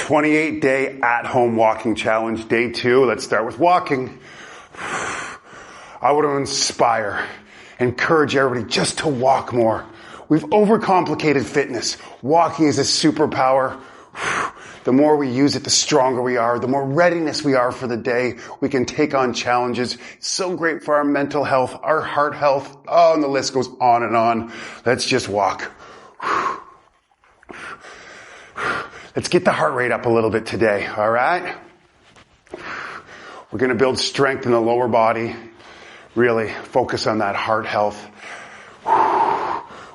28-day at-home walking challenge, day 2. Let's start with walking. I want to inspire, encourage everybody just to walk more. We've overcomplicated fitness. Walking is a superpower. The more we use it, the stronger we are. The more readiness we are for the day, we can take on challenges. It's so great for our mental health, our heart health. Oh, and the list goes on and on. Let's just walk. Let's get the heart rate up a little bit today, all right? We're going to build strength in the lower body. Really focus on that heart health.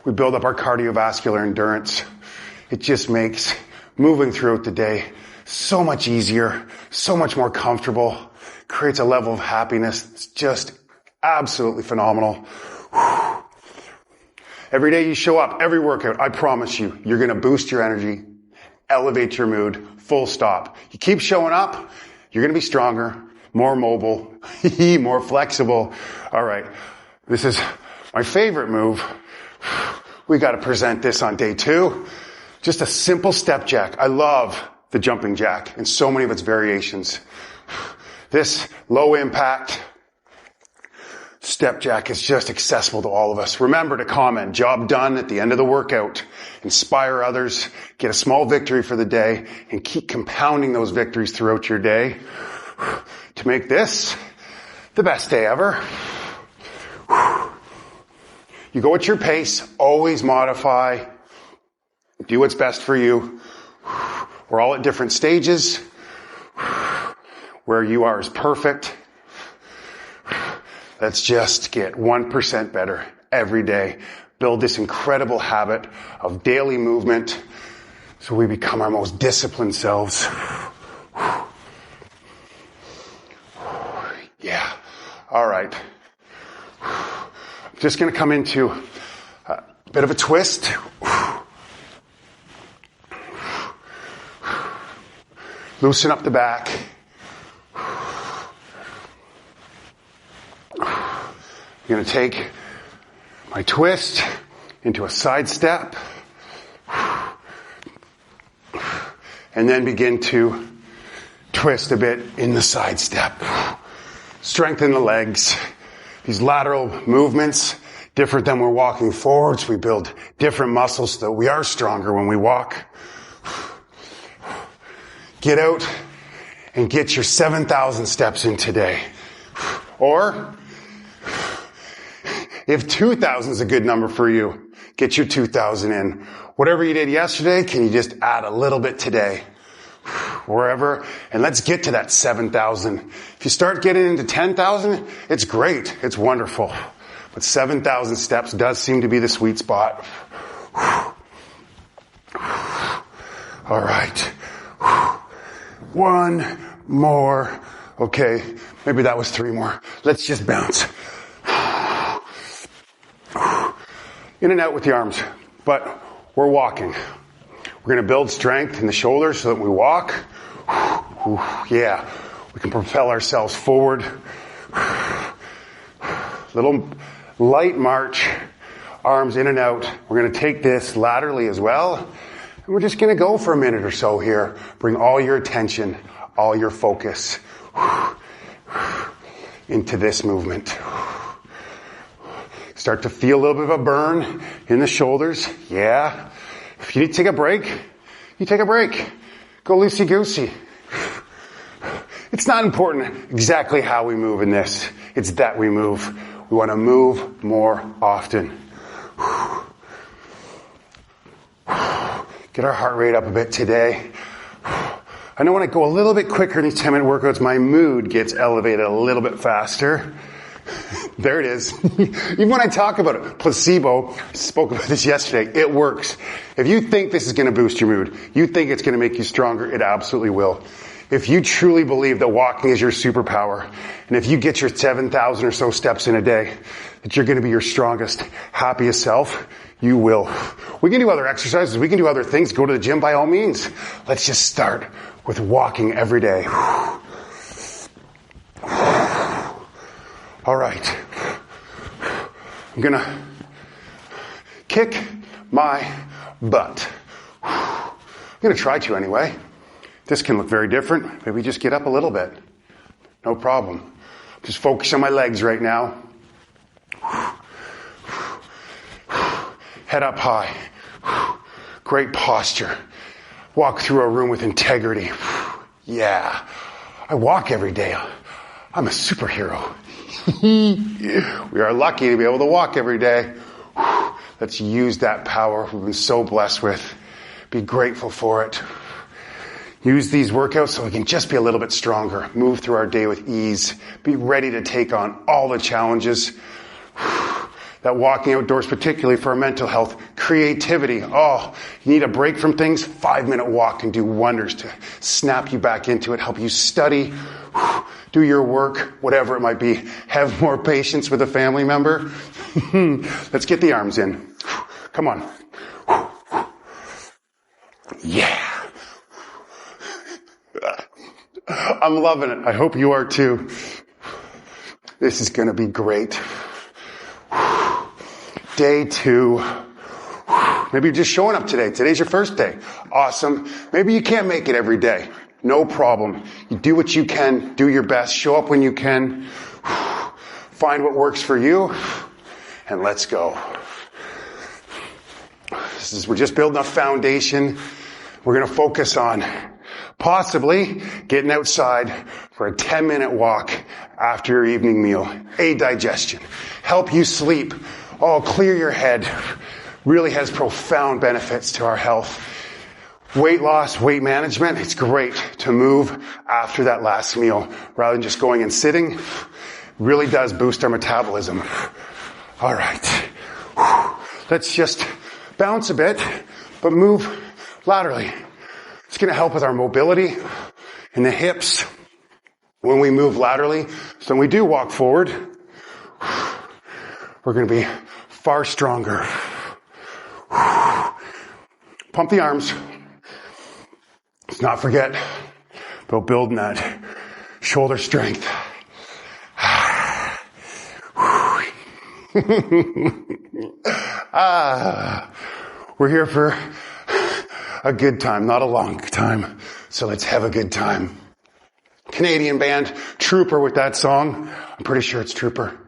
We build up our cardiovascular endurance. It just makes moving throughout the day so much easier, so much more comfortable, creates a level of happiness. It's just absolutely phenomenal. Every day you show up, every workout, I promise you, you're going to boost your energy, elevate your mood, full stop. You keep showing up, you're going to be stronger, more mobile, more flexible. All right, this is my favorite move. We got to present this on day 2. Just a simple step jack. I love the jumping jack and so many of its variations. This low impact step jack is just accessible to all of us. Remember to comment, job done at the end of the workout. Inspire others, get a small victory for the day, and keep compounding those victories throughout your day to make this the best day ever. You go at your pace, always modify. Do what's best for you. We're all at different stages. Where you are is perfect. Let's just get 1% better every day. Build this incredible habit of daily movement so we become our most disciplined selves. Yeah. All right. I'm just going to come into a bit of a twist. Loosen up the back. I'm going to take my twist into a side step and then begin to twist a bit in the side step. Strengthen the legs. These lateral movements, different than we're walking forwards. We build different muscles so that we are stronger when we walk. Get out and get your 7,000 steps in today. Or, if 2,000 is a good number for you, get your 2,000 in. Whatever you did yesterday, can you just add a little bit today? Wherever, and let's get to that 7,000. If you start getting into 10,000, it's great. It's wonderful. But 7,000 steps does seem to be the sweet spot. All right. One more. Okay, maybe that was 3 more. Let's just bounce. In and out with the arms, but we're walking. We're going to build strength in the shoulders so that we walk. Yeah, we can propel ourselves forward. Little light march, arms in and out. We're going to take this laterally as well. And we're just going to go for a minute or so here. Bring all your attention, all your focus into this movement. Start to feel a little bit of a burn in the shoulders. Yeah. If you need to take a break, you take a break. Go loosey-goosey. It's not important exactly how we move in this. It's that we move. We want to move more often. Get our heart rate up a bit today. I know when I go a little bit quicker in these 10-minute workouts, my mood gets elevated a little bit faster. There it is. Even when I talk about it, placebo, I spoke about this yesterday, it works. If you think this is going to boost your mood, you think it's going to make you stronger, it absolutely will. If you truly believe that walking is your superpower, and if you get your 7,000 or so steps in a day, that you're going to be your strongest, happiest self, you will. We can do other exercises. We can do other things. Go to the gym by all means. Let's just start with walking every day. All right. I'm going to kick my butt. I'm going to try to anyway. This can look very different. Maybe just get up a little bit. No problem. Just focus on my legs right now. Head up high. Great posture. Walk through a room with integrity. Yeah. I walk every day. I'm a superhero. We are lucky to be able to walk every day. Let's use that power we've been so blessed with. Be grateful for it. Use these workouts so we can just be a little bit stronger. Move through our day with ease. Be ready to take on all the challenges. That walking outdoors, particularly for our mental health, creativity. Oh, you need a break from things? 5-minute walk can do wonders to snap you back into it, help you study, do your work, whatever it might be. Have more patience with a family member. Let's get the arms in. Come on. Yeah. I'm loving it. I hope you are too. This is going to be great. Day 2. Maybe you're just showing up today. Today's your first day. Awesome. Maybe you can't make it every day. No problem. You do what you can. Do your best. Show up when you can. Find what works for you. And let's go. We're just building a foundation. We're going to focus on possibly getting outside for a 10-minute walk after your evening meal. Aid digestion. Help you sleep. Oh, clear your head. Really has profound benefits to our health. Weight loss, weight management. It's great to move after that last meal rather than just going and sitting. Really does boost our metabolism. All right. Let's just bounce a bit, but move laterally. It's going to help with our mobility in the hips when we move laterally. So when we do walk forward, we're going to be far stronger. Pump the arms. Let's not forget about building that shoulder strength. We're here for a good time, not a long time. So let's have a good time. Canadian band, Trooper with that song. I'm pretty sure it's Trooper.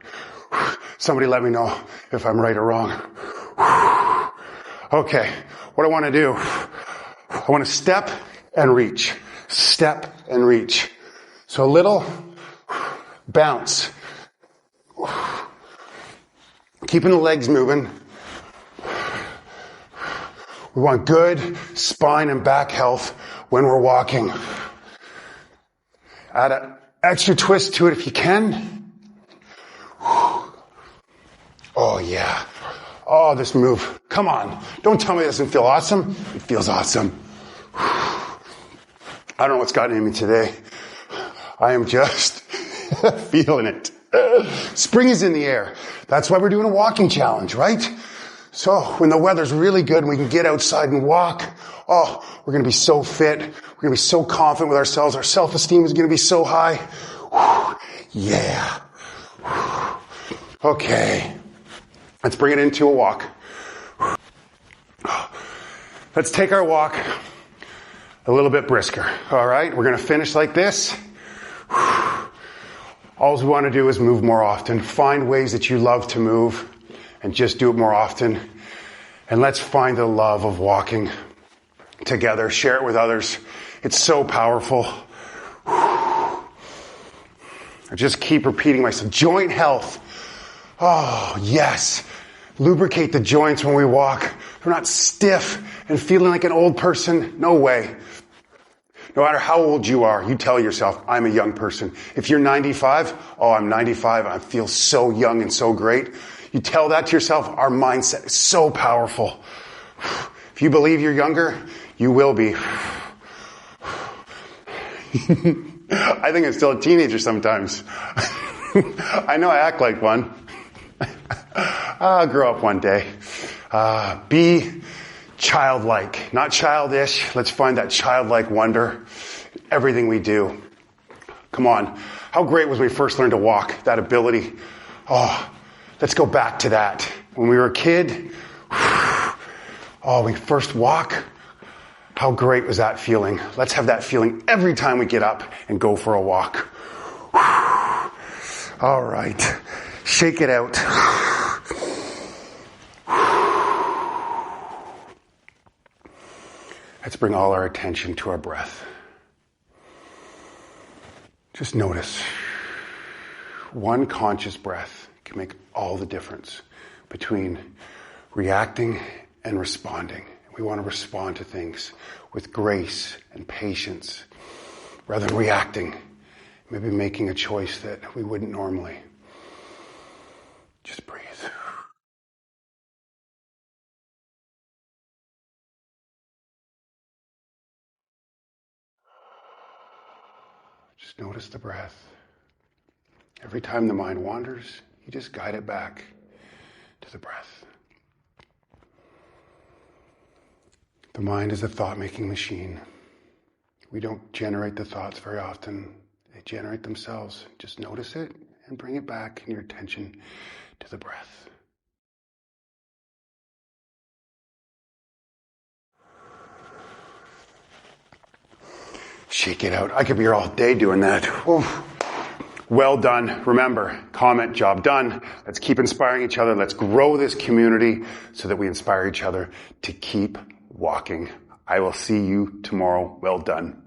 Somebody let me know if I'm right or wrong. Okay, what I want to do, I want to step and reach. Step and reach. So a little bounce. Keeping the legs moving. We want good spine and back health when we're walking. Add an extra twist to it if you can. Oh, yeah. Oh, this move. Come on. Don't tell me it doesn't feel awesome. It feels awesome. I don't know what's gotten in me today. I am just feeling it. Spring is in the air. That's why we're doing a walking challenge, right? So when the weather's really good and we can get outside and walk, oh, we're going to be so fit. We're going to be so confident with ourselves. Our self-esteem is going to be so high. Yeah. Okay. Let's bring it into a walk. Let's take our walk a little bit brisker. All right. We're going to finish like this. All we want to do is move more often. Find ways that you love to move and just do it more often. And let's find the love of walking together. Share it with others. It's so powerful. I just keep repeating myself. Joint health. Oh, yes. Lubricate the joints when we walk. We're not stiff and feeling like an old person. No way. No matter how old you are, you tell yourself, I'm a young person. If you're 95, oh, I'm 95. I feel so young and so great. You tell that to yourself, our mindset is so powerful. If you believe you're younger, you will be. I think I'm still a teenager sometimes. I know I act like one. I'll grow up one day. Be childlike, not childish. Let's find that childlike wonder. Everything we do. Come on. How great was when we first learned to walk, that ability. Oh, let's go back to that. When we were a kid, oh, we first walk. How great was that feeling? Let's have that feeling every time we get up and go for a walk. All right. Shake it out. Let's bring all our attention to our breath. Just notice. One conscious breath can make all the difference between reacting and responding. We want to respond to things with grace and patience rather than reacting, maybe making a choice that we wouldn't normally. Just breathe. Just notice the breath. Every time the mind wanders, you just guide it back to the breath. The mind is a thought-making machine. We don't generate the thoughts very often. They generate themselves. Just notice it and bring it back in your attention to the breath. Shake it out. I could be here all day doing that. Oof. Well done. Remember, comment, job done. Let's keep inspiring each other. Let's grow this community so that we inspire each other to keep walking. I will see you tomorrow. Well done.